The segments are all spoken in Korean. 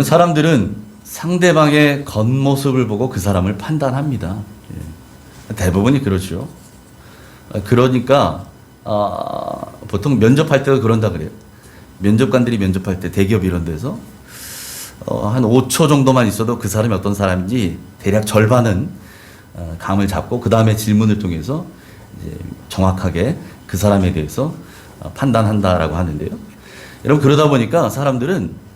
여러분, 사람들은 상대방의 겉모습을 보고 그 사람을 판단합니다. 대부분이 그렇죠. 그러니까 보통 면접할 때도 그런다 그래요. 면접관들이 면접할 때 대기업 이런 데서 한 5초 정도만 있어도 그 사람이 어떤 사람인지 대략 절반은 감을 잡고 그 다음에 질문을 통해서 이제 정확하게 그 사람에 대해서 판단한다라고 하는데요. 여러분, 그러다 보니까 사람들은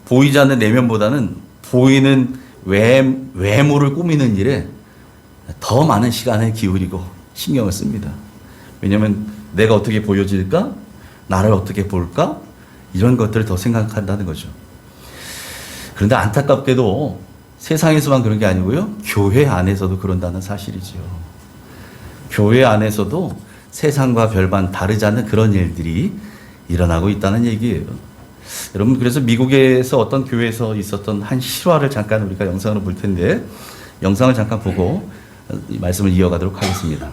보이지 않는 내면보다는 보이는 외모를 꾸미는 일에 더 많은 시간을 기울이고 신경을 씁니다. 왜냐하면 내가 어떻게 보여질까? 나를 어떻게 볼까? 이런 것들을 더 생각한다는 거죠. 그런데 안타깝게도 세상에서만 그런 게 아니고요, 교회 안에서도 그런다는 사실이죠. 교회 안에서도 세상과 별반 다르지 않는 그런 일들이 일어나고 있다는 얘기예요. 여러분, 그래서 미국에서 어떤 교회에서 있었던 한 실화를 잠깐 우리가 영상으로 볼 텐데, 영상을 잠깐 보고 이 말씀을 이어가도록 하겠습니다.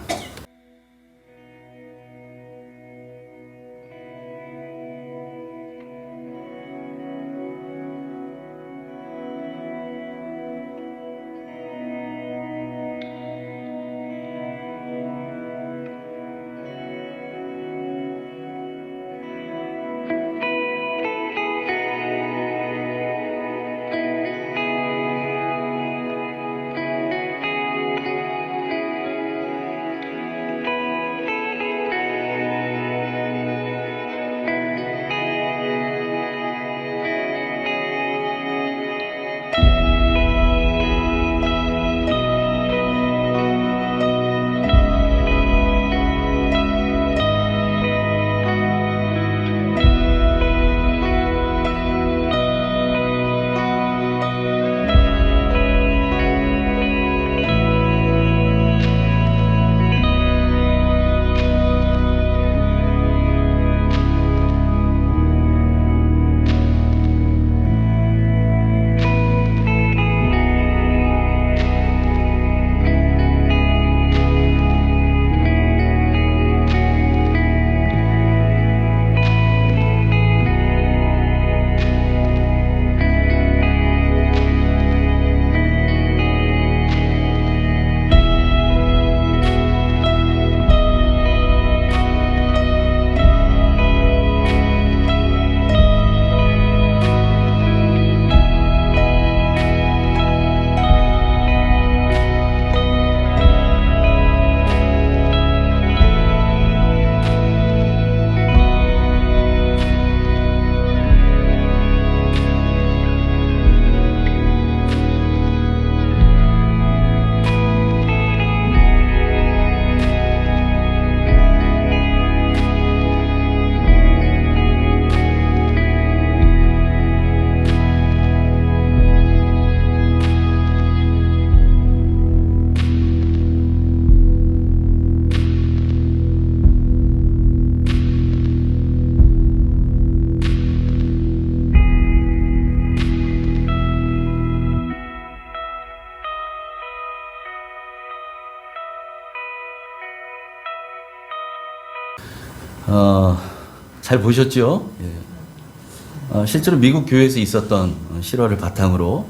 잘 보셨죠? 예. 실제로 미국 교회에서 있었던 실화를 바탕으로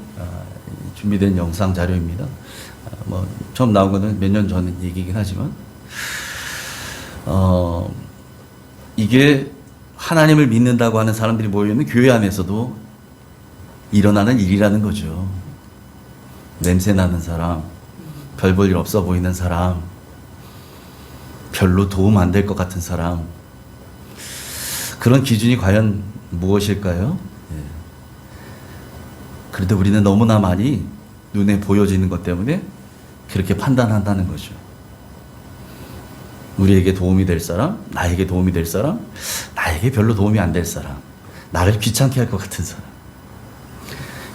준비된 영상 자료입니다. 뭐 처음 나온 거는 몇 년 전 얘기긴 하지만 이게 하나님을 믿는다고 하는 사람들이 모여있는 교회 안에서도 일어나는 일이라는 거죠. 냄새 나는 사람, 별 볼 일 없어 보이는 사람, 별로 도움 안 될 것 같은 사람, 그런 기준이 과연 무엇일까요? 예. 그런데 우리는 너무나 많이 눈에 보여지는 것 때문에 그렇게 판단한다는 거죠. 우리에게 도움이 될 사람, 나에게 도움이 될 사람, 나에게 별로 도움이 안 될 사람, 나를 귀찮게 할 것 같은 사람.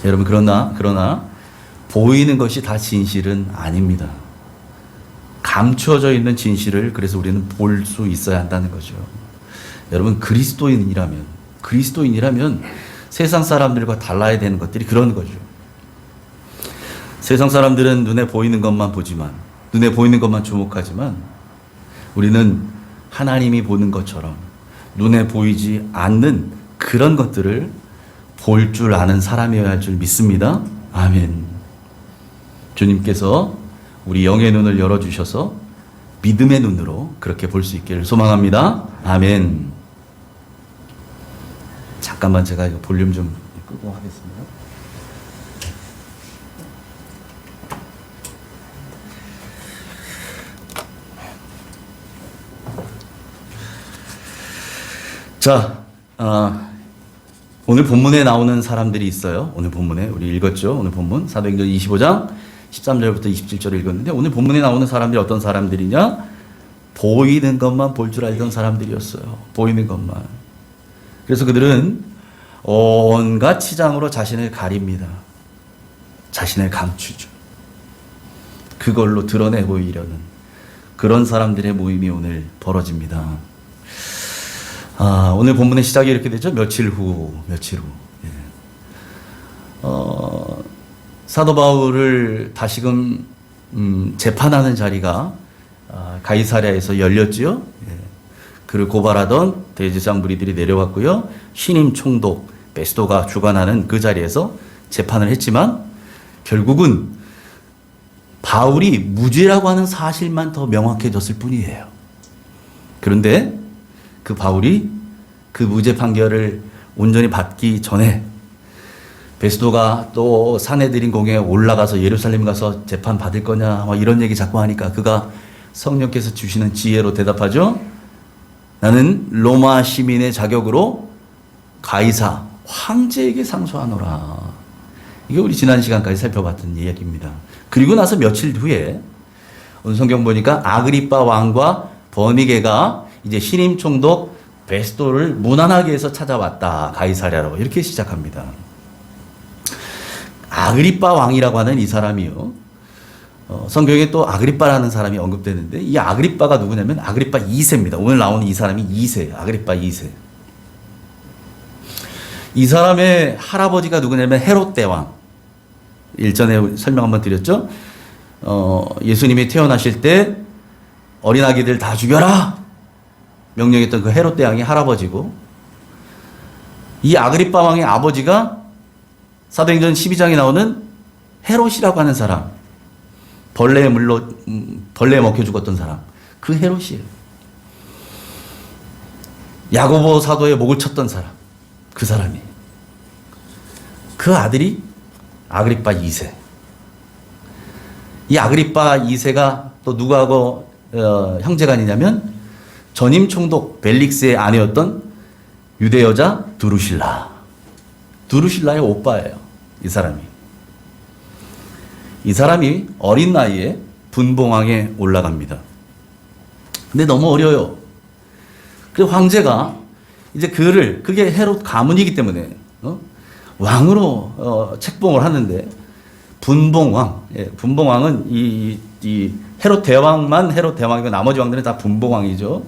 여러분, 그러나 보이는 것이 다 진실은 아닙니다. 감추어져 있는 진실을 그래서 우리는 볼 수 있어야 한다는 거죠. 여러분, 그리스도인이라면 세상 사람들과 달라야 되는 것들이 그런 거죠. 세상 사람들은 눈에 보이는 것만 보지만, 눈에 보이는 것만 주목하지만, 우리는 하나님이 보는 것처럼 눈에 보이지 않는 그런 것들을 볼 줄 아는 사람이어야 할 줄 믿습니다. 아멘. 주님께서 우리 영의 눈을 열어주셔서 믿음의 눈으로 그렇게 볼 수 있기를 소망합니다. 아멘. 잠깐만 제가 이거 볼륨 좀 끄고 하겠습니다. 자, 오늘 본문에 나오는 사람들이 있어요. 오늘 본문에 우리 읽었죠. 오늘 본문 사도행전 25장 13절부터 27절을 읽었는데 오늘 본문에 나오는 사람들이 어떤 사람들이냐? 보이는 것만 볼 줄 알던 사람들이었어요. 보이는 것만. 그래서 그들은 온갖 치장으로 자신을 가립니다. 자신을 감추죠. 그걸로 드러내 보이려는 그런 사람들의 모임이 오늘 벌어집니다. 오늘 본문의 시작이 이렇게 되죠. 며칠 후. 예. 사도 바울을 다시금 재판하는 자리가 가이사랴에서 열렸지요. 예. 그를 고발하던 대제사장 무리들이 내려왔고요. 신임 총독 베스도가 주관하는 그 자리에서 재판을 했지만 결국은 바울이 무죄라고 하는 사실만 더 명확해졌을 뿐이에요. 그런데 그 바울이 그 무죄 판결을 온전히 받기 전에 베스도가 또 사내들인 공에 올라가서 예루살렘 가서 재판 받을 거냐 막 이런 얘기 자꾸 하니까 그가 성령께서 주시는 지혜로 대답하죠. 나는 로마 시민의 자격으로 가이사 황제에게 상소하노라. 이게 우리 지난 시간까지 살펴봤던 이야기입니다. 그리고 나서 며칠 후에 오늘 성경 보니까 아그리빠 왕과 버니게가 이제 신임 총독 베스도를 문안하게 해서 찾아왔다. 가이사랴로 이렇게 시작합니다. 아그리빠 왕이라고 하는 이 사람이요. 성경에 또 아그리빠라는 사람이 언급되는데 이 아그리빠가 누구냐면 아그리빠 2세입니다. 오늘 나오는 이 사람이 2세, 아그리빠 2세. 이 사람의 할아버지가 누구냐면 헤롯 대왕. 일전에 설명 한번 드렸죠. 예수님이 태어나실 때 어린아기들 다 죽여라 명령했던 그 헤롯 대왕이 할아버지고 이 아그리빠 왕의 아버지가 사도행전 12장에 나오는 헤롯이라고 하는 사람, 벌레에 먹혀 죽었던 사람, 그 헤롯이에요. 야고보 사도의 목을 쳤던 사람, 그 사람이. 그 아들이 아그리빠 2세. 이 아그리빠 2세가 또 누구하고 형제간이냐면 전임 총독 벨릭스의 아내였던 유대 여자 두루실라의 오빠예요. 이 사람이. 이 사람이 어린 나이에 분봉왕에 올라갑니다. 근데 너무 어려요. 그 황제가 이제 그게 헤롯 가문이기 때문에 왕으로 책봉을 하는데 분봉왕, 분봉왕은 이 헤롯 대왕만 헤롯 대왕이고 나머지 왕들은 다 분봉왕이죠.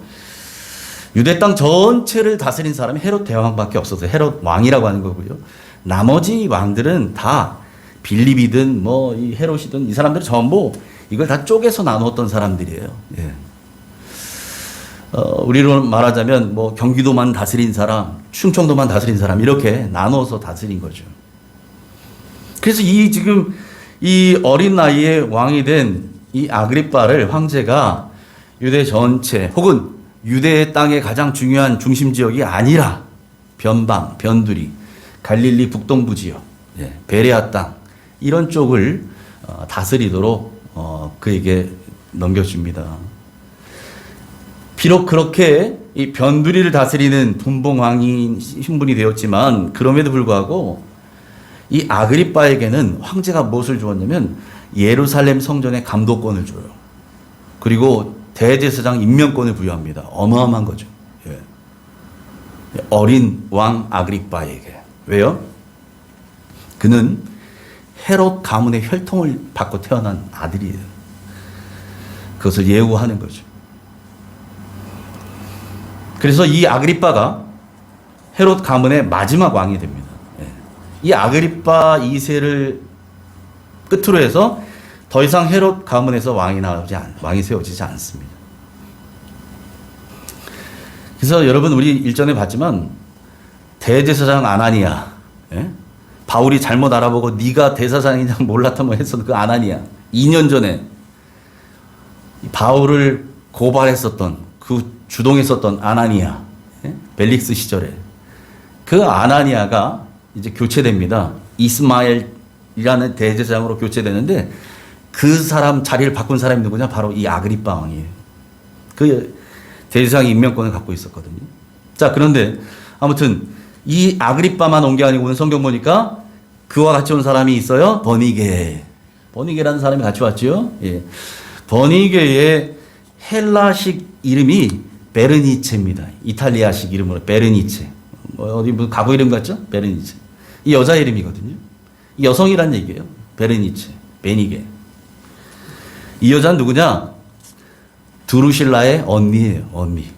유대 땅 전체를 다스린 사람이 헤롯 대왕밖에 없어서 헤롯 왕이라고 하는 거고요. 나머지 왕들은 다 빌립이든 이 헤롯이든 이 사람들은 전부 이걸 다 쪼개서 나누었던 사람들이에요. 예. 우리로 말하자면 경기도만 다스린 사람, 충청도만 다스린 사람 이렇게 나눠서 다스린 거죠. 그래서 지금 이 어린 나이에 왕이 된 이 아그리빠를 황제가 유대 전체 혹은 유대 땅의 가장 중요한 중심 지역이 아니라 변두리, 갈릴리 북동부 지역, 베레아 땅 이런 쪽을 다스리도록 그에게 넘겨줍니다. 비록 그렇게 이 변두리를 다스리는 분봉왕인 신분이 되었지만 그럼에도 불구하고 이 아그리빠에게는 황제가 무엇을 주었냐면 예루살렘 성전의 감독권을 줘요. 그리고 대제사장 임명권을 부여합니다. 어마어마한 거죠. 예. 어린 왕 아그리빠에게. 왜요? 그는 헤롯 가문의 혈통을 받고 태어난 아들이에요. 그것을 예우하는 거죠. 그래서 이 아그리빠가 헤롯 가문의 마지막 왕이 됩니다. 예. 이 아그리빠 2세를 끝으로 해서 더 이상 헤롯 가문에서 왕이 세워지지 않습니다. 그래서 여러분 우리 일전에 봤지만 대제사장 아나니아, 예? 바울이 잘못 알아보고 네가 대사장이냐 몰랐다 뭐 했어도 그 아나니아 2년 전에 바울을 고발했었던 그 주동했었던 아나니아, 예? 벨릭스 시절에 그 아나니아가 이제 교체됩니다. 이스마엘이라는 대제사장으로 교체되는데 그 사람 자리를 바꾼 사람이 누구냐? 바로 이 아그리빠 왕이에요. 그 대제사장 임명권을 갖고 있었거든요. 자, 그런데 아무튼 이 아그리빠만 온 게 아니고 오늘 성경 보니까 그와 같이 온 사람이 있어요. 버니게. 버니게라는 사람이 같이 왔죠. 예. 버니게의 헬라식 이름이 베르니체입니다. 이탈리아식 이름으로 베르니체. 뭐 어디 뭐 가구 이름 같죠? 베르니체. 이 여자 이름이거든요. 이 여성이란 얘기예요. 베르니체, 베니게. 이 여자는 누구냐? 두루실라의 언니예요. 언니.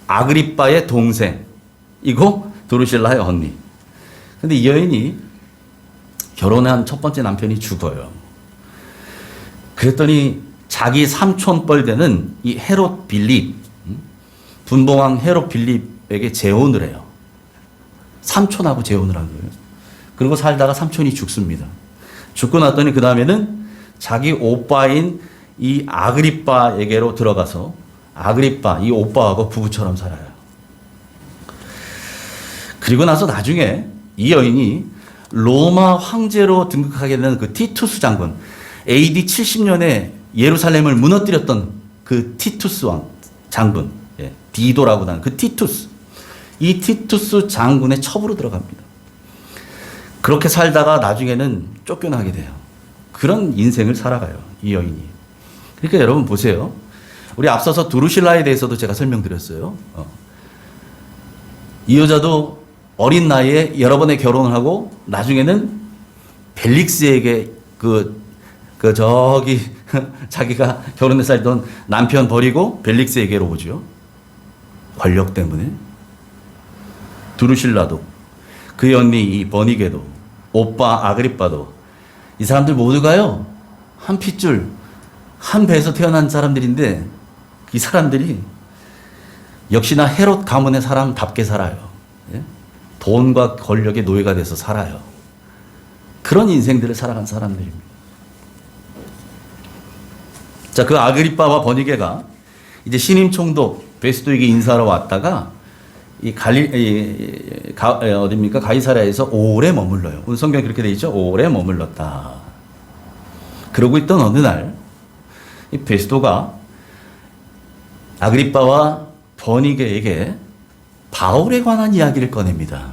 아그리빠의 동생이고 두루실라의 언니. 근데 이 여인이 결혼한 첫 번째 남편이 죽어요. 그랬더니 자기 삼촌뻘 되는 이 헤롯 빌립, 분봉왕 헤롯 빌립에게 재혼을 해요. 삼촌하고 재혼을 한 거예요. 그리고 살다가 삼촌이 죽습니다. 죽고 났더니 그 다음에는 자기 오빠인 이 아그리빠에게로 들어가서 아그리빠 이 오빠하고 부부처럼 살아요. 그리고 나서 나중에 이 여인이 로마 황제로 등극하게 되는 그 티투스 장군, AD 70년에 예루살렘을 무너뜨렸던 그 티투스 왕 장군, 예, 디도라고 하는 그 티투스, 이 티투스 장군의 첩으로 들어갑니다. 그렇게 살다가 나중에는 쫓겨나게 돼요. 그런 인생을 살아가요, 이 여인이. 그러니까 여러분 보세요. 우리 앞서서 두루실라에 대해서도 제가 설명드렸어요. 이 여자도 어린 나이에 여러 번의 결혼을 하고 나중에는 벨릭스에게 저기 자기가 결혼해 살던 남편 버리고 벨릭스에게로 오죠. 권력 때문에. 두루실라도 그의 언니 이 버니게도 오빠 아그리빠도 이 사람들 모두가요 한 핏줄 한 배에서 태어난 사람들인데 이 사람들이 역시나 헤롯 가문의 사람답게 살아요. 예? 돈과 권력의 노예가 돼서 살아요. 그런 인생들을 살아간 사람들입니다. 자, 그 아그리빠와 버니게가 이제 신임 총독 베스도에게 인사하러 왔다가 어딥니까? 가이사랴에서 오래 머물러요. 오늘 성경에 그렇게 돼 있죠? 오래 머물렀다. 그러고 있던 어느 날, 이 베스도가 아그리빠와 버니게에게 바울에 관한 이야기를 꺼냅니다.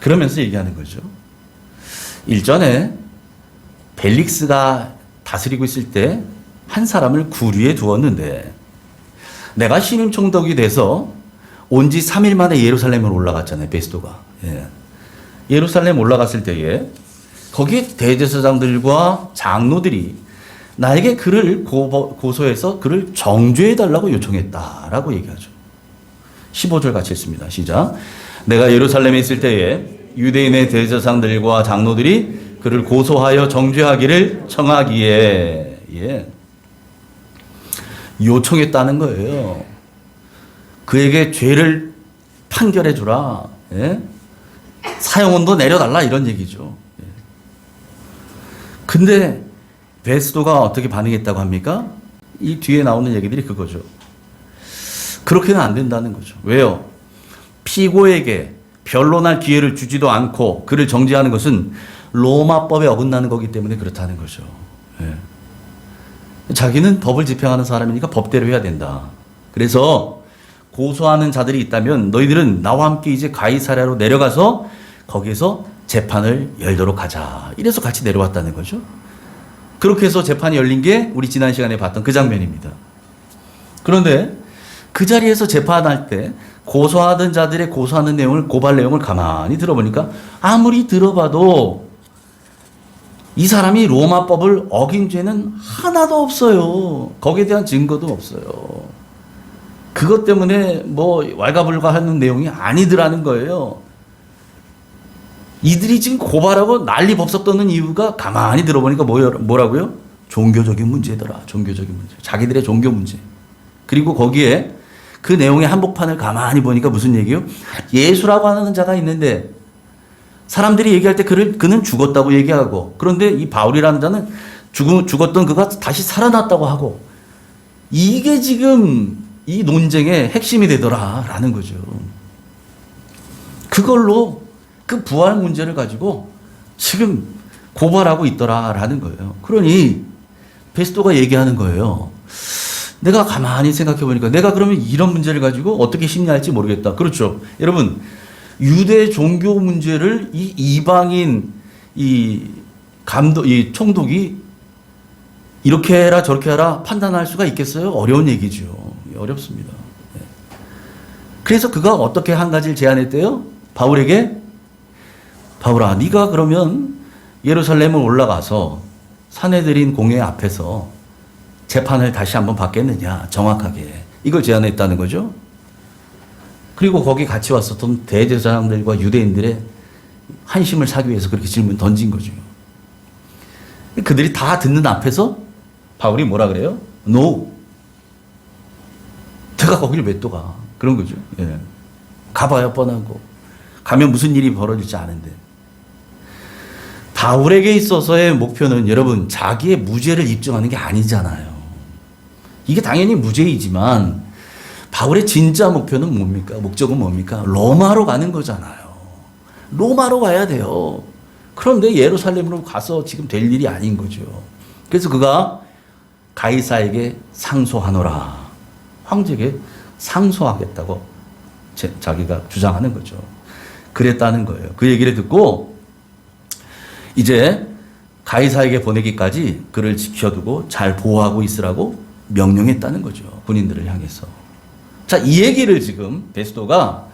그러면서 얘기하는 거죠. 일전에 벨릭스가 다스리고 있을 때 한 사람을 구류에 두었는데 내가 신임 총독이 돼서 온 지 3일 만에 예루살렘으로 올라갔잖아요. 베스도가. 예. 예루살렘 올라갔을 때에 거기에 대제사장들과 장로들이 나에게 그를 고소해서 그를 정죄해달라고 요청했다라고 얘기하죠. 15절 같이 읽습니다. 시작. 내가 예루살렘에 있을 때에 유대인의 대제사장들과 장로들이 그를 고소하여 정죄하기를 청하기에, 예, 요청했다는 거예요. 그에게 죄를 판결해 주라. 예? 사형원도 내려달라 이런 얘기죠. 예. 근데 베스도가 어떻게 반응했다고 합니까? 이 뒤에 나오는 얘기들이 그거죠. 그렇게는 안 된다는 거죠. 왜요? 피고에게 변론할 기회를 주지도 않고 그를 정죄하는 것은 로마법에 어긋나는 거기 때문에 그렇다는 거죠. 예. 자기는 법을 집행하는 사람이니까 법대로 해야 된다. 그래서 고소하는 자들이 있다면 너희들은 나와 함께 이제 가이사랴로 내려가서 거기에서 재판을 열도록 하자. 이래서 같이 내려왔다는 거죠. 그렇게 해서 재판이 열린 게 우리 지난 시간에 봤던 그 장면입니다. 그런데 그 자리에서 재판할 때 고소하던 자들의 고소하는 내용을, 고발 내용을 가만히 들어보니까 아무리 들어봐도 이 사람이 로마법을 어긴 죄는 하나도 없어요. 거기에 대한 증거도 없어요. 그것 때문에 뭐 왈가불가하는 내용이 아니더라는 거예요. 이들이 지금 고발하고 난리 법석 떠는 이유가 가만히 들어보니까 뭐라고요? 종교적인 문제더라. 종교적인 문제. 자기들의 종교 문제. 그리고 거기에 그 내용의 한복판을 가만히 보니까 무슨 얘기요? 예수라고 하는 자가 있는데 사람들이 얘기할 때 그는 죽었다고 얘기하고, 그런데 이 바울이라는 자는 죽었던 그가 다시 살아났다고 하고, 이게 지금 이 논쟁의 핵심이 되더라라는 거죠. 그걸로 그 부활 문제를 가지고 지금 고발하고 있더라라는 거예요. 그러니 베스토가 얘기하는 거예요. 내가 가만히 생각해 보니까 내가 그러면 이런 문제를 가지고 어떻게 심리할지 모르겠다. 그렇죠. 여러분, 유대 종교 문제를 이 이방인 이 총독이 이렇게 해라 저렇게 해라 판단할 수가 있겠어요? 어려운 얘기죠. 어렵습니다. 그래서 그가 어떻게 한 가지를 제안했대요? 바울에게, 바울아, 네가 그러면 예루살렘을 올라가서 사내들인 공회 앞에서 재판을 다시 한번 받겠느냐, 정확하게. 이걸 제안했다는 거죠. 그리고 거기 같이 왔었던 대제사장들과 유대인들의 한심을 사기 위해서 그렇게 질문 던진 거죠. 그들이 다 듣는 앞에서 바울이 뭐라 그래요? No. 내가 거기를 왜 또 가? 그런 거죠. 예. 가봐야 뻔하고. 가면 무슨 일이 벌어질지 아는데. 바울에게 있어서의 목표는 여러분, 자기의 무죄를 입증하는 게 아니잖아요. 이게 당연히 무죄이지만 바울의 진짜 목표는 뭡니까? 목적은 뭡니까? 로마로 가는 거잖아요. 로마로 가야 돼요. 그런데 예루살렘으로 가서 지금 될 일이 아닌 거죠. 그래서 그가 가이사에게 상소하노라. 황제에게 상소하겠다고 자기가 주장하는 거죠. 그랬다는 거예요. 그 얘기를 듣고 이제 가이사에게 보내기까지 그를 지켜두고 잘 보호하고 있으라고 명령했다는 거죠. 군인들을 향해서. 자, 이 얘기를 지금 베스토가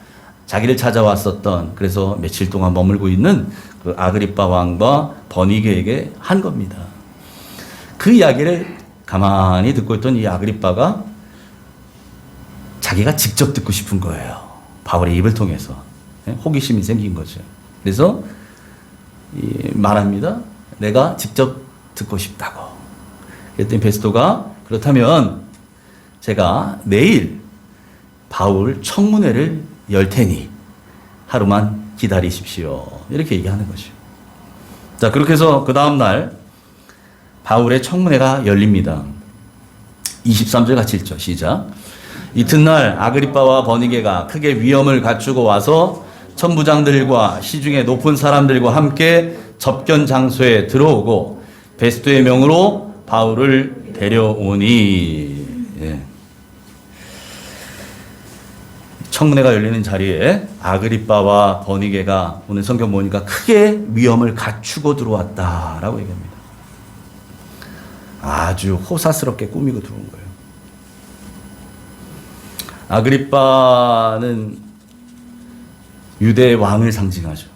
자기를 찾아왔었던, 그래서 며칠 동안 머물고 있는 그 아그리빠 왕과 버니게에게 한 겁니다. 그 이야기를 가만히 듣고 있던 이 아그리빠가 자기가 직접 듣고 싶은 거예요. 바울의 입을 통해서. 호기심이 생긴 거죠. 그래서 말합니다. 내가 직접 듣고 싶다고. 그랬더니 베스토가 그렇다면 제가 내일 바울 청문회를 열 테니 하루만 기다리십시오. 이렇게 얘기하는 거죠. 자, 그렇게 해서 그 다음날 바울의 청문회가 열립니다. 23절 같이 읽죠. 시작. 이튿날 아그리빠와 버니게가 크게 위험을 갖추고 와서 천부장들과 시중의 높은 사람들과 함께 접견 장소에 들어오고 베스토의 명으로 바울을 데려오니. 예. 청문회가 열리는 자리에 아그리빠와 버니게가 오늘 성경 보니까 크게 위험을 갖추고 들어왔다라고 얘기합니다. 아주 호사스럽게 꾸미고 들어온 거예요. 아그리빠는 유대의 왕을 상징하죠.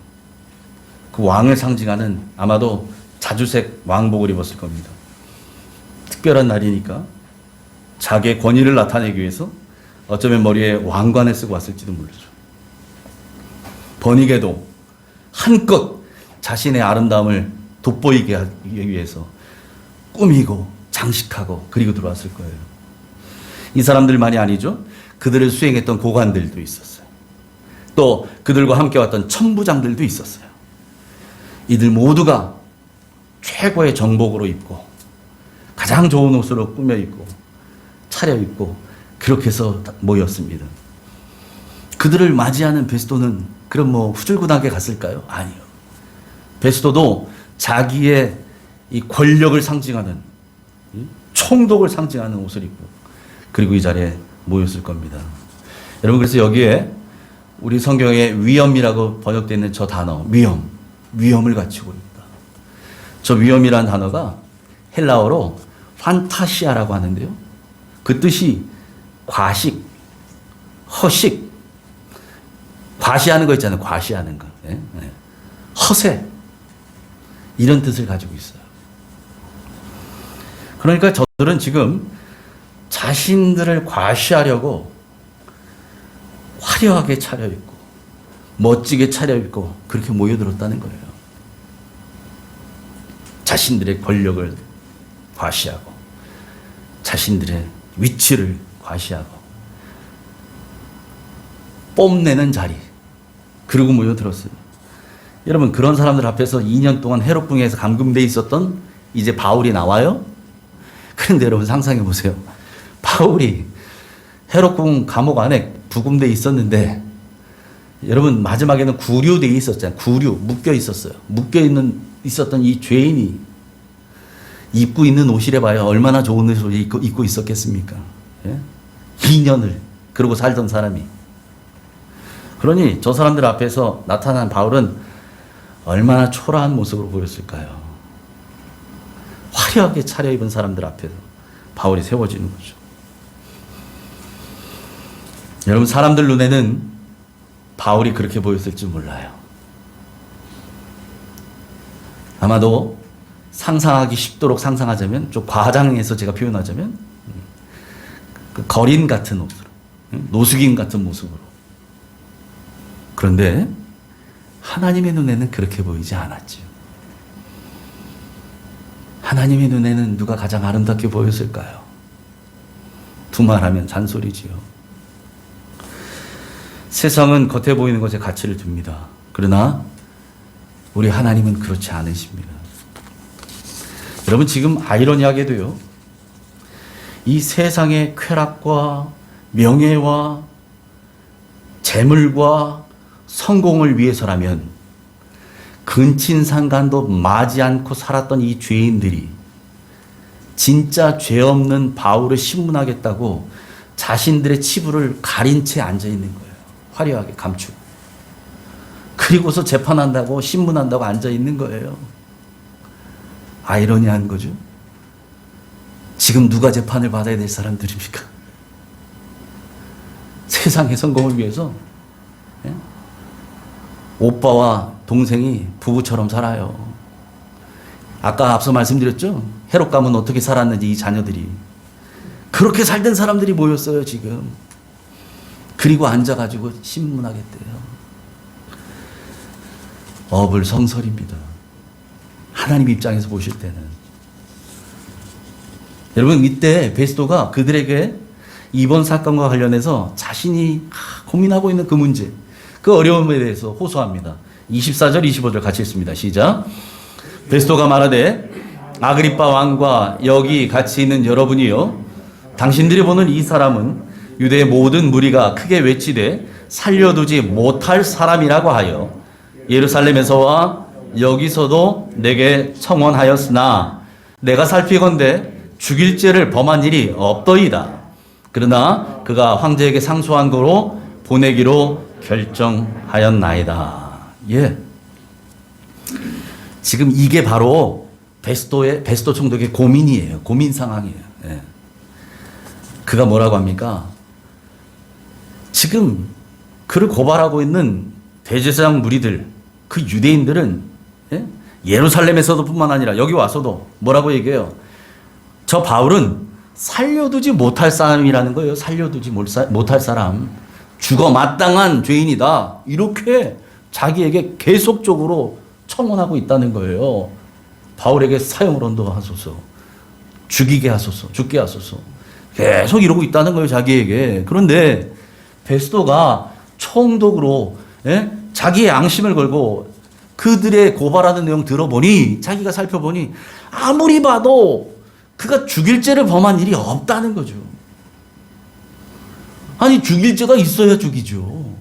그 왕을 상징하는 아마도 자주색 왕복을 입었을 겁니다. 특별한 날이니까 자기의 권위를 나타내기 위해서 어쩌면 머리에 왕관을 쓰고 왔을지도 모르죠. 버니게도 한껏 자신의 아름다움을 돋보이게 하기 위해서 꾸미고 장식하고 그리고 들어왔을 거예요. 이 사람들만이 아니죠. 그들을 수행했던 고관들도 있었어요. 또 그들과 함께 왔던 천부장들도 있었어요. 이들 모두가 최고의 정복으로 입고 가장 좋은 옷으로 꾸며 입고 차려입고 그렇게 해서 모였습니다. 그들을 맞이하는 베스토는 그럼 후줄근하게 갔을까요? 아니요. 베스토도 자기의 이 권력을 상징하는, 총독을 상징하는 옷을 입고 그리고 이 자리에 모였을 겁니다. 여러분, 그래서 여기에 우리 성경에 위엄이라고 번역되어 있는 저 단어, 위엄을 갖추고 있다. 저 위엄이라는 단어가 헬라어로 판타시아라고 하는데요. 그 뜻이 과식, 허식, 과시하는 거 있잖아요. 과시하는 거. 네? 네. 허세. 이런 뜻을 가지고 있어요. 그러니까 저들은 지금 자신들을 과시하려고 화려하게 차려입고 멋지게 차려입고 그렇게 모여들었다는 거예요. 자신들의 권력을 과시하고 자신들의 위치를 과시하고 뽐내는 자리. 그러고 모여들었어요. 여러분, 그런 사람들 앞에서 2년 동안 헤롯궁에서 감금돼 있었던 이제 바울이 나와요. 그런데 여러분 상상해 보세요. 바울이 헤롯궁 감옥 안에 부금돼 있었는데 여러분 마지막에는 구류돼 있었잖아요. 구류 묶여 있었어요. 있었던 이 죄인이 입고 있는 옷이래 봐요. 얼마나 좋은 옷을 입고 있었겠습니까? 예? 2년을 그러고 살던 사람이. 그러니 저 사람들 앞에서 나타난 바울은 얼마나 초라한 모습으로 보였을까요? 화려하게 차려입은 사람들 앞에서 바울이 세워지는 거죠. 여러분, 사람들 눈에는 바울이 그렇게 보였을지 몰라요. 아마도 상상하기 쉽도록 상상하자면, 좀 과장해서 제가 표현하자면, 그 거린 같은 옷으로, 노숙인 같은 모습으로. 그런데 하나님의 눈에는 그렇게 보이지 않았지요. 하나님의 눈에는 누가 가장 아름답게 보였을까요? 두말하면 잔소리지요. 세상은 겉에 보이는 것에 가치를 둡니다. 그러나 우리 하나님은 그렇지 않으십니다. 여러분, 지금 아이러니하게도요, 이 세상의 쾌락과 명예와 재물과 성공을 위해서라면 근친상간도 마지 않고 살았던 이 죄인들이 진짜 죄 없는 바울을 신문하겠다고 자신들의 치부를 가린 채 앉아 있는 거예요. 화려하게 감추고. 그리고서 재판한다고 신문한다고 앉아 있는 거예요. 아이러니한 거죠. 지금 누가 재판을 받아야 될 사람들입니까? 세상의 성공을 위해서 오빠와 동생이 부부처럼 살아요. 아까 앞서 말씀드렸죠? 헤롯 가문 어떻게 살았는지 이 자녀들이. 그렇게 살던 사람들이 모였어요, 지금. 그리고 앉아가지고 신문하겠대요. 어불성설입니다. 하나님 입장에서 보실 때는. 여러분, 이때 베스도가 그들에게 이번 사건과 관련해서 자신이 고민하고 있는 그 문제, 그 어려움에 대해서 호소합니다. 24절, 25절 같이 읽습니다. 시작. 베스도가 말하되 아그리빠 왕과 여기 같이 있는 여러분이요, 당신들이 보는 이 사람은 유대의 모든 무리가 크게 외치되 살려두지 못할 사람이라고 하여 예루살렘에서와 여기서도 내게 청원하였으나 내가 살피건대 죽일 죄를 범한 일이 없더이다. 그러나 그가 황제에게 상소한 거로 보내기로 결정하였나이다. 예. 지금 이게 바로 베스도 총독의 고민이에요. 고민 상황이에요. 예. 그가 뭐라고 합니까? 지금 그를 고발하고 있는 대제사장 무리들, 그 유대인들은 예루살렘에서도 뿐만 아니라 여기 와서도 뭐라고 얘기해요? 저 바울은 살려두지 못할 사람이라는 거예요. 살려두지 못할 사람. 죽어 마땅한 죄인이다. 이렇게 자기에게 계속적으로 청원하고 있다는 거예요. 바울에게 사형을 언도하소서. 죽이게 하소서. 죽게 하소서. 계속 이러고 있다는 거예요. 자기에게. 그런데 베스도가 총독으로 자기의 양심을 걸고 그들의 고발하는 내용 들어보니, 자기가 살펴보니 아무리 봐도 그가 죽일 죄를 범한 일이 없다는 거죠. 아니, 죽일 죄가 있어야 죽이죠.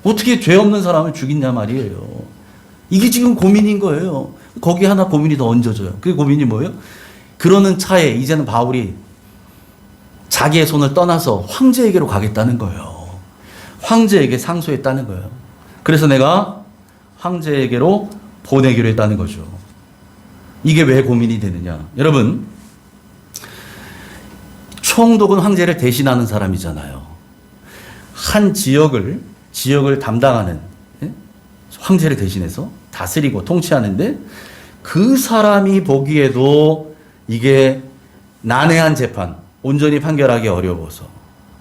어떻게 죄 없는 사람을 죽이냐 말이에요. 이게 지금 고민인 거예요. 거기 하나 고민이 더 얹어져요. 그 고민이 뭐예요? 그러는 차에 이제는 바울이 자기의 손을 떠나서 황제에게로 가겠다는 거예요. 황제에게 상소했다는 거예요. 그래서 내가 황제에게로 보내기로 했다는 거죠. 이게 왜 고민이 되느냐? 여러분, 총독은 황제를 대신하는 사람이잖아요. 한 지역을 담당하는, 황제를 대신해서 다스리고 통치하는데, 그 사람이 보기에도 이게 난해한 재판, 온전히 판결하기 어려워서,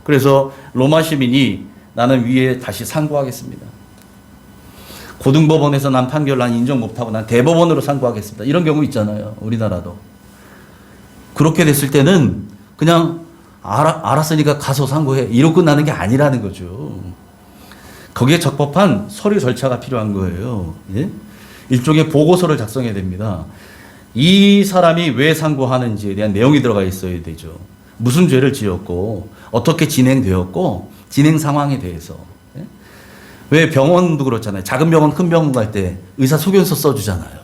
그래서 로마 시민이 나는 위에 다시 상고하겠습니다. 고등법원에서 난 판결 난 인정 못하고 난 대법원으로 상고하겠습니다. 이런 경우 있잖아요. 우리나라도. 그렇게 됐을 때는 그냥 알았으니까 가서 상고해. 이러고 끝나는 게 아니라는 거죠. 거기에 적법한 서류 절차가 필요한 거예요. 예? 일종의 보고서를 작성해야 됩니다. 이 사람이 왜 상고하는지에 대한 내용이 들어가 있어야 되죠. 무슨 죄를 지었고 어떻게 진행되었고 진행 상황에 대해서. 예? 왜 병원도 그렇잖아요. 작은 병원 큰 병원 갈 때 의사 소견서 써주잖아요.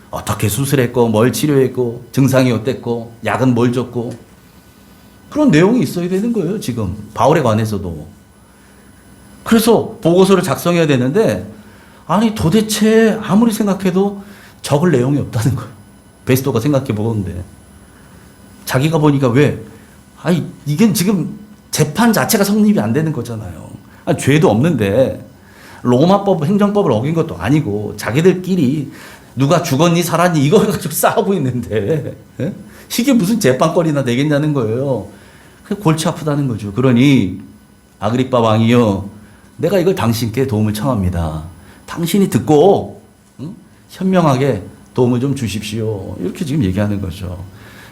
어떻게 수술했고 뭘 치료했고 증상이 어땠고 약은 뭘 줬고 그런 내용이 있어야 되는 거예요. 지금 바울에 관해서도. 그래서 보고서를 작성해야 되는데 아니 도대체 아무리 생각해도 적을 내용이 없다는 거예요. 베스토가 생각해 보는데 자기가 보니까 왜 아니 이게 지금 재판 자체가 성립이 안 되는 거잖아요. 아니, 죄도 없는데 로마법 행정법을 어긴 것도 아니고 자기들끼리 누가 죽었니 살았니 이걸 가지고 싸우고 있는데 예? 이게 무슨 재판거리나 되겠냐는 거예요. 골치 아프다는 거죠. 그러니 아그리빠 왕이요 내가 이걸 당신께 도움을 청합니다. 당신이 듣고 현명하게 도움을 좀 주십시오. 이렇게 지금 얘기하는 거죠.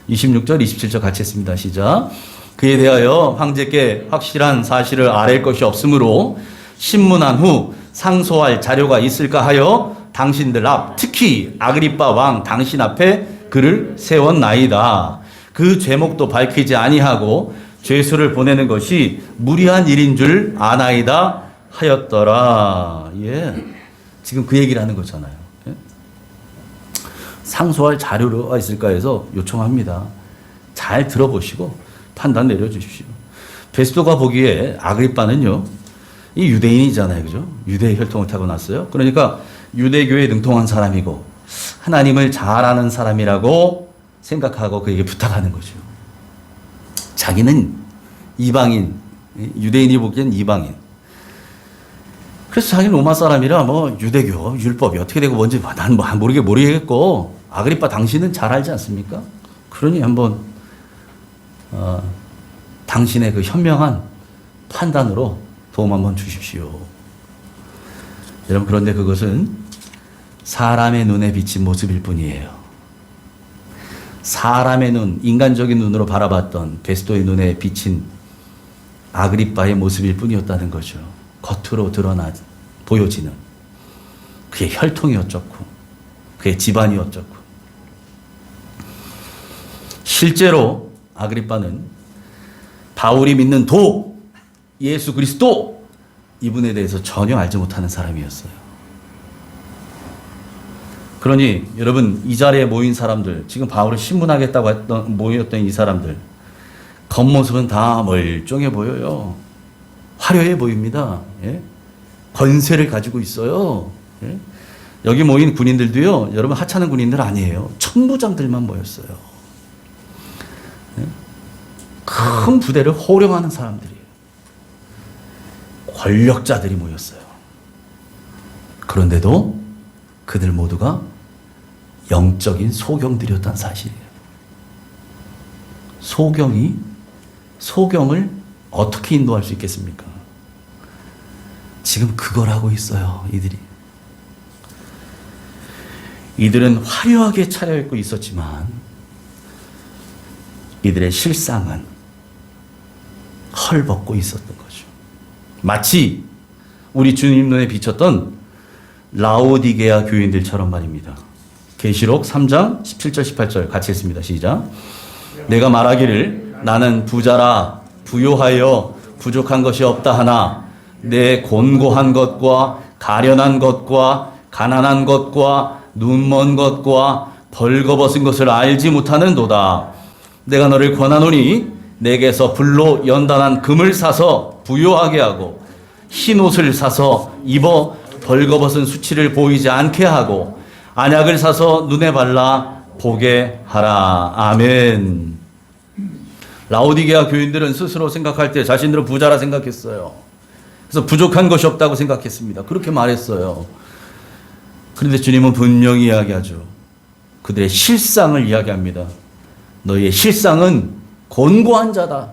26절 27절 같이 했습니다. 시작. 그에 대하여 황제께 확실한 사실을 아랠 것이 없으므로 신문한 후 상소할 자료가 있을까 하여 당신들 앞 특히 아그리빠 왕 당신 앞에 그를 세웠나이다. 그 죄목도 밝히지 아니하고 죄수를 보내는 것이 무리한 일인 줄 아나이다 하였더라. 예. 지금 그 얘기를 하는 거잖아요. 예? 상소할 자료가 있을까 해서 요청합니다. 잘 들어보시고 판단 내려주십시오. 베스토가 보기에 아그리빠는요, 이 유대인이잖아요. 그죠? 유대 혈통을 타고났어요. 그러니까 유대교에 능통한 사람이고 하나님을 잘 아는 사람이라고 생각하고 그에게 부탁하는 거죠. 자기는 이방인, 유대인이 보기엔 이방인. 그래서 자기는 로마 사람이라 뭐 유대교, 율법이 어떻게 되고 뭔지 난 모르겠고 아그리빠 당신은 잘 알지 않습니까? 그러니 한번 당신의 그 현명한 판단으로 도움 한번 주십시오. 여러분 그런데 그것은 사람의 눈에 비친 모습일 뿐이에요. 사람의 눈, 인간적인 눈으로 바라봤던 베스토의 눈에 비친 아그리빠의 모습일 뿐이었다는 거죠. 겉으로 보여지는 그의 혈통이 어쩌고 그의 집안이 어쩌고. 실제로 아그리빠는 바울이 믿는 예수 그리스도 이분에 대해서 전혀 알지 못하는 사람이었어요. 그러니 여러분 이 자리에 모인 사람들, 지금 바울을 신문하겠다고 모였던 이 사람들 겉모습은 다 멀쩡해 보여요. 화려해 보입니다. 예? 권세를 가지고 있어요. 예? 여기 모인 군인들도요, 여러분 하찮은 군인들 아니에요. 천부장들만 모였어요. 예? 큰 부대를 호령하는 사람들이에요. 권력자들이 모였어요. 그런데도 그들 모두가 영적인 소경들이었다는 사실이에요. 소경을 어떻게 인도할 수 있겠습니까? 지금 그걸 하고 있어요, 이들은 화려하게 차려입고 있었지만 이들의 실상은 헐벗고 있었던 거죠. 마치 우리 주님 눈에 비쳤던 라오디게아 교인들처럼 말입니다. 계시록 3장 17절 18절 같이 했습니다. 시작. 내가 말하기를 나는 부자라 부요하여 부족한 것이 없다 하나 내 곤고한 것과 가련한 것과 가난한 것과 눈먼 것과 벌거벗은 것을 알지 못하는도다. 내가 너를 권하노니 내게서 불로 연단한 금을 사서 부요하게 하고 흰 옷을 사서 입어 벌거벗은 수치를 보이지 않게 하고 안약을 사서 눈에 발라 보게 하라. 아멘. 라오디게아 교인들은 스스로 생각할 때 자신들은 부자라 생각했어요. 그래서 부족한 것이 없다고 생각했습니다. 그렇게 말했어요. 그런데 주님은 분명히 이야기하죠. 그들의 실상을 이야기합니다. 너희의 실상은 곤고한 자다,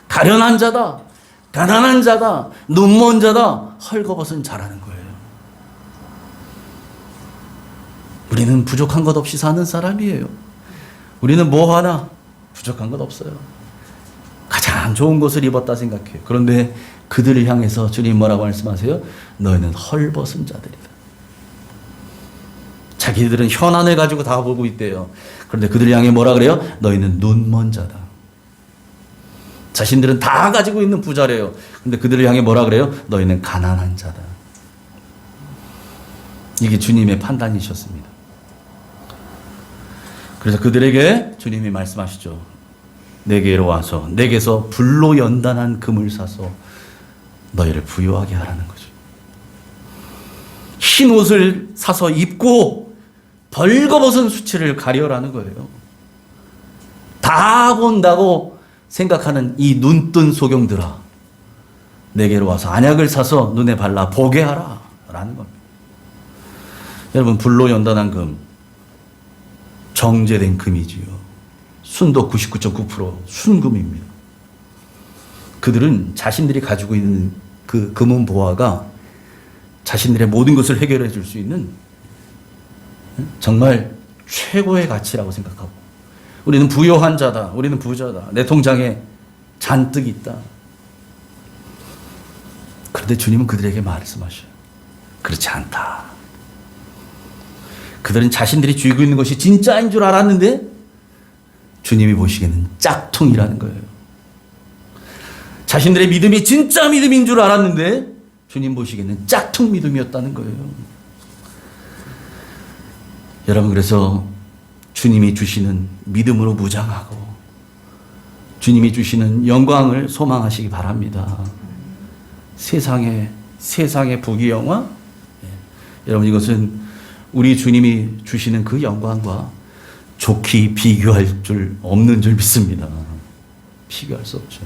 가련한 자다, 가난한 자다, 눈먼 자다, 헐거벗은 자라는 거예요. 우리는 부족한 것 없이 사는 사람이에요. 우리는 뭐 하나 부족한 것 없어요. 가장 참 좋은 것을 입었다 생각해요. 그런데 그들을 향해서 주님 뭐라고 말씀하세요? 너희는 헐벗은 자들이다. 자기들은 현안을 가지고 다 보고 있대요. 그런데 그들을 향해 뭐라 그래요? 너희는 눈먼 자다. 자신들은 다 가지고 있는 부자래요. 그런데 그들을 향해 뭐라 그래요? 너희는 가난한 자다. 이게 주님의 판단이셨습니다. 그래서 그들에게 주님이 말씀하시죠. 내게로 와서 내게서 불로 연단한 금을 사서 너희를 부유하게 하라는 거죠. 흰 옷을 사서 입고 벌거벗은 수치를 가려라는 거예요. 다 본다고 생각하는 이 눈뜬 소경들아, 내게로 와서 안약을 사서 눈에 발라 보게 하라 라는 겁니다. 여러분, 불로 연단한 금, 정제된 금이지요. 순도 99.9% 순금입니다. 그들은 자신들이 가지고 있는 그 금은 보화가 자신들의 모든 것을 해결해 줄 수 있는 정말 최고의 가치라고 생각하고, 우리는 부유한 자다, 우리는 부자다, 내 통장에 잔뜩 있다. 그런데 주님은 그들에게 말씀하셔요. 그렇지 않다. 그들은 자신들이 쥐고 있는 것이 진짜인 줄 알았는데 주님이 보시기에는 짝퉁이라는 거예요. 자신들의 믿음이 진짜 믿음인 줄 알았는데 주님 보시기에는 짝퉁 믿음이었다는 거예요. 여러분, 그래서 주님이 주시는 믿음으로 무장하고 주님이 주시는 영광을 소망하시기 바랍니다. 세상의 부귀영화, 여러분, 이것은 우리 주님이 주시는 그 영광과 좋게 비교할 줄 없는 줄 믿습니다. 비교할 수 없죠.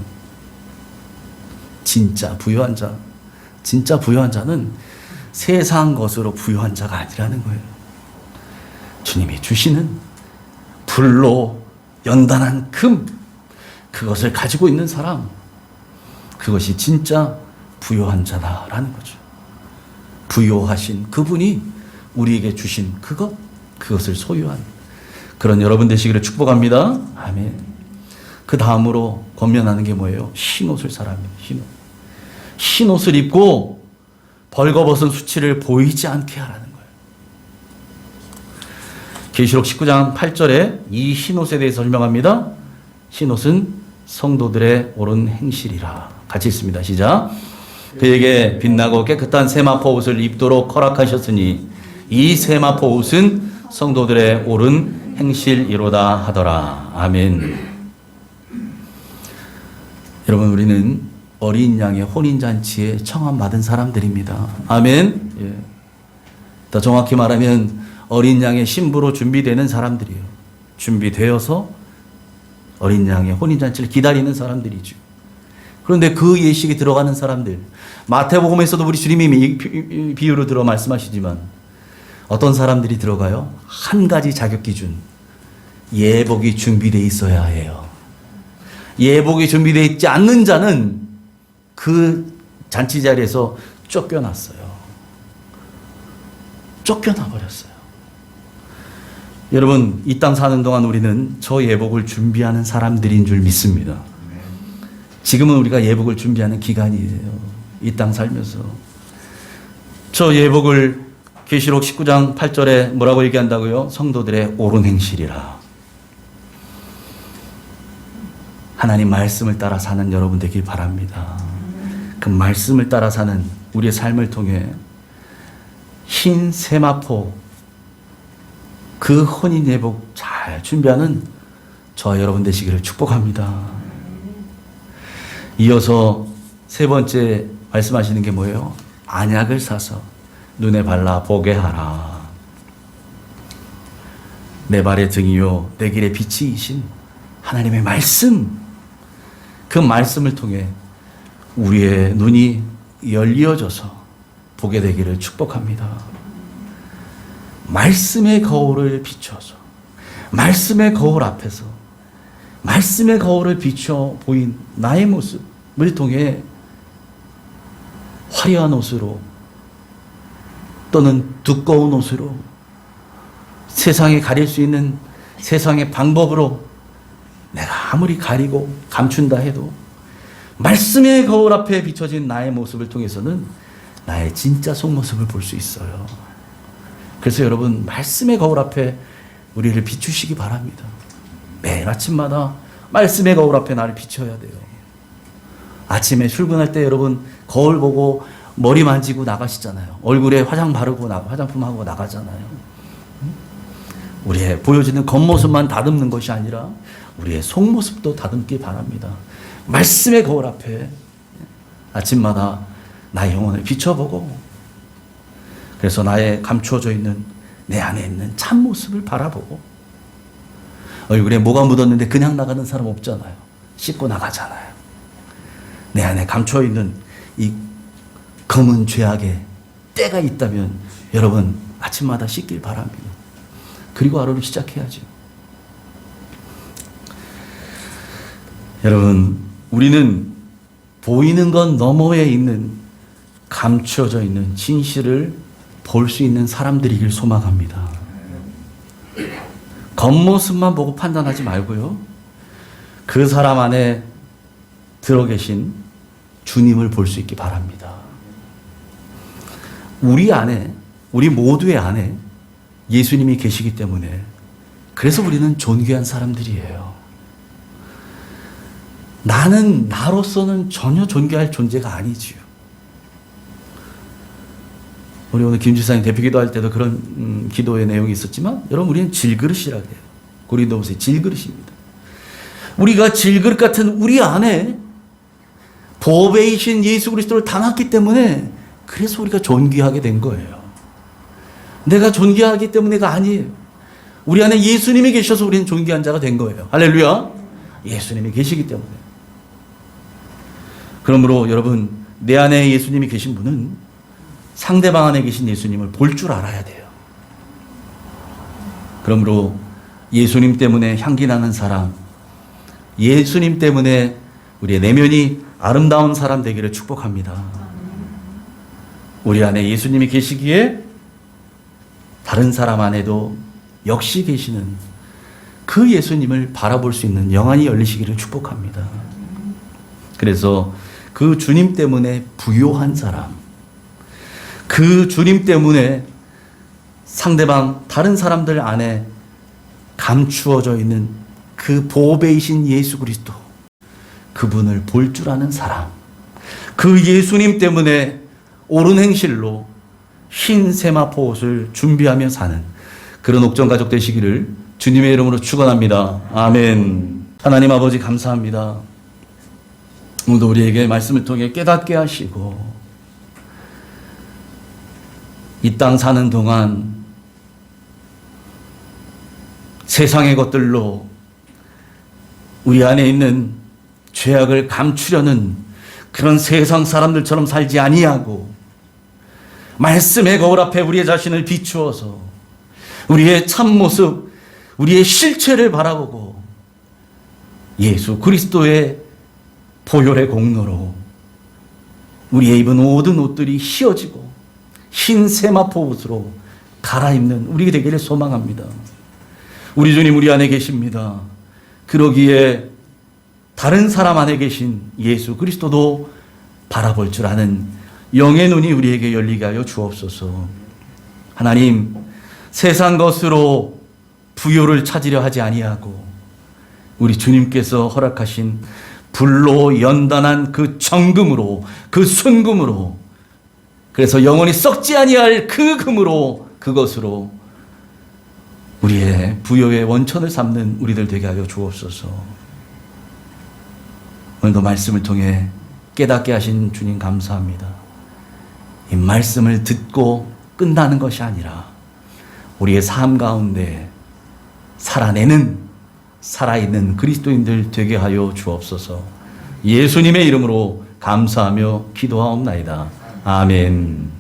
진짜 부유한 자는 세상 것으로 부유한 자가 아니라는 거예요. 주님이 주시는 불로 연단한 금, 그것을 가지고 있는 사람, 그것이 진짜 부유한 자다라는 거죠. 부유하신 그분이 우리에게 주신 그것을 소유한 그런 여러분 되시기를 축복합니다. 아멘. 그 다음으로 권면하는 게 뭐예요? 흰옷을 사랍니다. 흰옷을 입고 벌거벗은 수치를 보이지 않게 하라는 거예요. 계시록 19장 8절에 이 흰옷에 대해서 설명합니다. 흰옷은 성도들의 옳은 행실이라. 같이 읽습니다. 시작. 그에게 빛나고 깨끗한 세마포 옷을 입도록 허락하셨으니 이 세마포 옷은 성도들의 옳은 행실이로다 하더라. 아멘. 여러분, 우리는 어린 양의 혼인잔치에 청함받은 사람들입니다. 아멘. 예. 더 정확히 말하면 어린 양의 신부로 준비되는 사람들이에요. 준비되어서 어린 양의 혼인잔치를 기다리는 사람들이죠. 그런데 그 예식에 들어가는 사람들, 마태복음에서도 우리 주님이 비유로 들어 말씀하시지만 어떤 사람들이 들어가요? 한 가지 자격 기준, 예복이 준비되어 있어야 해요. 예복이 준비되어 있지 않는 자는 그 잔치 자리에서 쫓겨났어요. 쫓겨나 버렸어요. 여러분, 이 땅 사는 동안 우리는 저 예복을 준비하는 사람들인 줄 믿습니다. 지금은 우리가 예복을 준비하는 기간이에요. 이 땅 살면서. 저 예복을 계시록 19장 8절에 뭐라고 얘기한다고요? 성도들의 옳은 행실이라. 하나님 말씀을 따라 사는 여러분 되길 바랍니다. 그 말씀을 따라 사는 우리의 삶을 통해 흰 세마포, 그 혼인 예복 잘 준비하는 저와 여러분 되시기를 축복합니다. 이어서 세 번째 말씀하시는 게 뭐예요? 안약을 사서 눈에 발라 보게 하라. 내 발의 등이요 내 길의 빛이이신 하나님의 말씀, 그 말씀을 통해 우리의 눈이 열려져서 보게 되기를 축복합니다. 말씀의 거울을 비춰서, 말씀의 거울 앞에서 말씀의 거울을 비춰 보인 나의 모습을 통해 화려한 옷으로 또는 두꺼운 옷으로 세상에 가릴 수 있는 세상의 방법으로 내가 아무리 가리고 감춘다 해도 말씀의 거울 앞에 비춰진 나의 모습을 통해서는 나의 진짜 속모습을 볼 수 있어요. 그래서 여러분, 말씀의 거울 앞에 우리를 비추시기 바랍니다. 매일 아침마다 말씀의 거울 앞에 나를 비춰야 돼요. 아침에 출근할 때 여러분, 거울 보고 머리 만지고 나가시잖아요. 얼굴에 화장 바르고 화장품하고 나가잖아요. 우리의 보여지는 겉모습만 다듬는 것이 아니라 우리의 속모습도 다듬기 바랍니다. 말씀의 거울 앞에 아침마다 나의 영혼을 비춰보고, 그래서 나의 감추어져 있는 내 안에 있는 참모습을 바라보고, 얼굴에 뭐가 묻었는데 그냥 나가는 사람 없잖아요. 씻고 나가잖아요. 내 안에 감춰 있는 이 검은 죄악의 때가 있다면 여러분, 아침마다 씻길 바랍니다. 그리고 하루를 시작해야죠. 여러분, 우리는 보이는 것 너머에 있는 감추어져 있는 진실을 볼 수 있는 사람들이길 소망합니다. 겉모습만 보고 판단하지 말고요, 그 사람 안에 들어 계신 주님을 볼 수 있기 바랍니다. 우리 안에, 우리 모두의 안에 예수님이 계시기 때문에, 그래서 우리는 존귀한 사람들이에요. 나는 나로서는 전혀 존귀할 존재가 아니지요. 우리 오늘 김지사님 대표 기도할 때도 그런 기도의 내용이 있었지만, 여러분, 우리는 질그릇이라고 해요. 고린도후서의 질그릇입니다. 우리가 질그릇 같은 우리 안에 보배이신 예수 그리스도를 담았기 때문에, 그래서 우리가 존귀하게 된 거예요. 내가 존귀하기 때문에가 아니에요. 우리 안에 예수님이 계셔서 우리는 존귀한 자가 된 거예요. 할렐루야. 예수님이 계시기 때문에. 그러므로 여러분, 내 안에 예수님이 계신 분은 상대방 안에 계신 예수님을 볼 줄 알아야 돼요. 그러므로 예수님 때문에 향기 나는 사람, 예수님 때문에 우리의 내면이 아름다운 사람 되기를 축복합니다. 우리 안에 예수님이 계시기에 다른 사람 안에도 역시 계시는 그 예수님을 바라볼 수 있는 영안이 열리시기를 축복합니다. 그래서 그 주님 때문에 부요한 사람, 그 주님 때문에 상대방, 다른 사람들 안에 감추어져 있는 그 보배이신 예수 그리스도, 그분을 볼 줄 아는 사람, 그 예수님 때문에 옳은 행실로 흰 세마포 옷을 준비하며 사는 그런 옥정 가족 되시기를 주님의 이름으로 축원합니다. 아멘. 하나님 아버지, 감사합니다. 오늘도 우리에게 말씀을 통해 깨닫게 하시고, 이 땅 사는 동안 세상의 것들로 우리 안에 있는 죄악을 감추려는 그런 세상 사람들처럼 살지 아니하고, 말씀의 거울 앞에 우리의 자신을 비추어서 우리의 참모습, 우리의 실체를 바라보고 예수 그리스도의 보혈의 공로로 우리의 입은 모든 옷들이 휘어지고 흰 세마포 옷으로 갈아입는 우리 되기를 소망합니다. 우리 주님 우리 안에 계십니다. 그러기에 다른 사람 안에 계신 예수 그리스도도 바라볼 줄 아는 영의 눈이 우리에게 열리게 하여 주옵소서. 하나님, 세상 것으로 부요를 찾으려 하지 아니하고 우리 주님께서 허락하신 불로 연단한 그 정금으로, 그 순금으로, 그래서 영원히 썩지 아니할 그 금으로, 그것으로 우리의 부요의 원천을 삼는 우리들 되게 하여 주옵소서. 오늘도 말씀을 통해 깨닫게 하신 주님 감사합니다. 이 말씀을 듣고 끝나는 것이 아니라 우리의 삶 가운데 살아있는 그리스도인들 되게 하여 주옵소서. 예수님의 이름으로 감사하며 기도하옵나이다. 아멘.